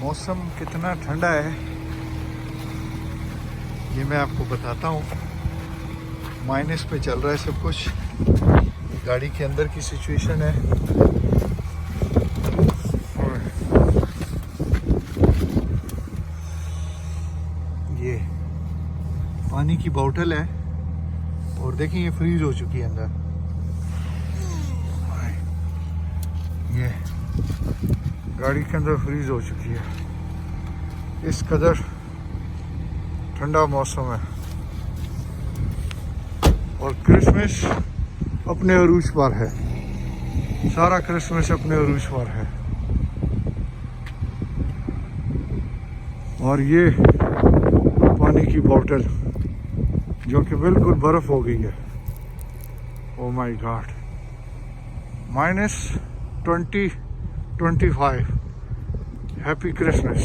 मौसम कितना ठंडा है ये मैं आपको बताता हूँ। माइनस पे चल रहा है सब कुछ। गाड़ी के अंदर की सिचुएशन है। और ये पानी की बोतल है और देखिए ये फ्रीज हो चुकी है अंदर। ये गाड़ी के अंदर फ्रीज हो चुकी है। इस कदर ठंडा मौसम है और क्रिसमस अपने अरूज पर है। सारा क्रिसमस अपने अरूज पर है। और ये पानी की बोतल जो कि बिल्कुल बर्फ हो गई है। Oh my God, -20, 25। Happy Christmas.